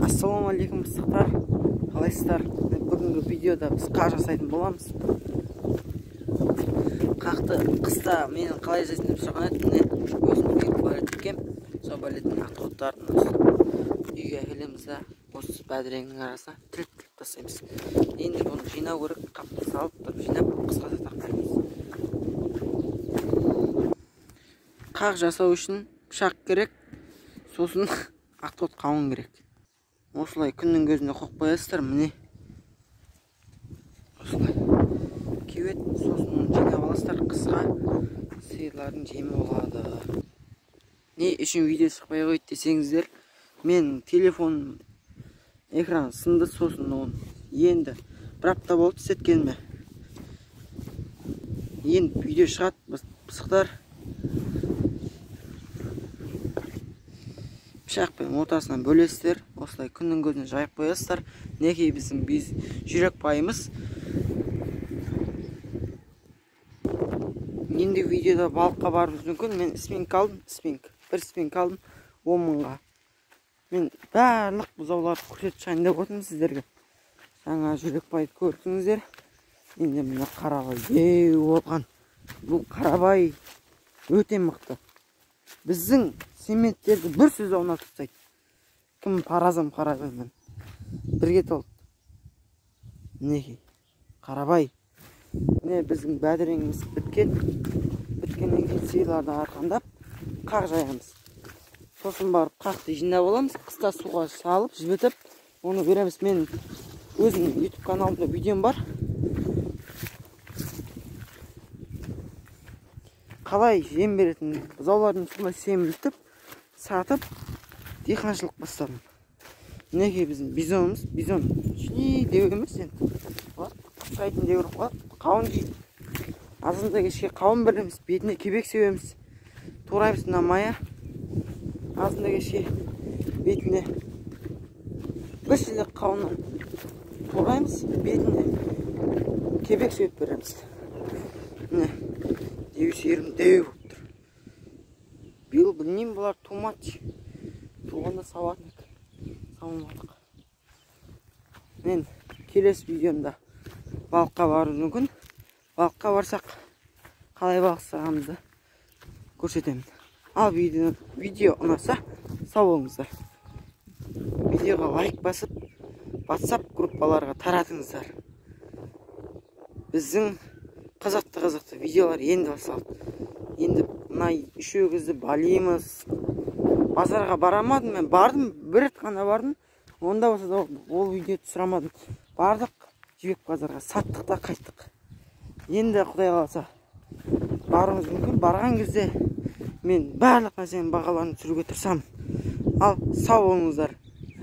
Ассалаумағалейкум достар, қалайсыздар? Бүгінгі видеода біз қақ жасайтын боламыз. Қақты қыста менің қалай жасайтын деп сұраған еді. Міне өзім балет тікем. Сол балеттің ақтоқтарын үйге әкелеміз да осы бәдіреңнің арасына тіліп тастаймыз. Енді бұны жинау керек, қапқа салып тұрып жинап қысқа сақтаймыз. Қақ жасау үшін пышақ керек, сосын ақтоқ қауын керек. Осылай күннің көзіне қойып қоясыздар, міне. Осылай. Кеует, сосын жинап аласыздар, қысқа сиырлардың жемі болады. Не үшін видео шықпай қойды десеңіздер, мен телефон экран сынды, сосын оны енді бір апта болды істеткеніме. Енді видео шығады, пысықтар. Пышақпен ортасынан бөлесіздер, осылай күннің көзіне жайып қоясыздар. Неге біздің жүрек байымыз. Енді видеода балыққа барымыз мүмкін. Мен бір спинг алдым 10 мыңға. Мен барлық бұзауларды көрсетіп шығайын деп отырмын сіздерге. Жаңа жүрек байды көрдіңіздер. Енді мына қарабай деу болған. Бұл қарабай өте мықты. Біздің семеттерді бір сөз аунап тастайды. Кім паразым қарабаймен. Бірге толды. Неге? Қарабай. Міне біздің бәдіреңіміз біткеннен кейін сиырларды арқандап қақ жаямыз. Сосын барып қақты жинап аламыз. Қыста суға салып, жібітіп, оны береміз. Мен өзімнің YouTube каналымда видеом бар. Қалай жем беретін бұзаулардың солай семілтіп, сатып, диқаншылық бастадым. Мінекей біздің бизонымыз, бизон шли деу емес енді. Қысқайтын деу қылып, қауын жейді. Азында кешке қауын береміз, бетіне кебек себеміз. Тураймыз мына мая. Азында кешке бетіне бір шелек қауыннан тураймыз, бетіне кебек себеп береміз. Міне. Деу серім деу болып тұр. Биыл білмеймін, бұлар туматч. Туғанда сауатынық. Сауынмадық. Мен келесі видеомда балыққа бару мүмкін. Балыққа барсақ, қалай балық ұстағанымызды көрсетемін. Ал видео ұнаса, сау болыңыздар. Видеоға лайк басып, WhatsApp группаларға таратыңыздар. Біздің қызықты видеолар енді басталды. Енді мына үшеуізді балимыз. Базарға барамадым, мен бардым, бір рет қана бардым. Онда болса да ол видео түсірамадым. Бардық, жібек базарға саттық та қайттық. Енді Құдай қаласа баруымыз мүмкін. Барған кезде мен барлық нәрсенің бағаларын түсіруге тырысамын. Ал сау болыңыздар.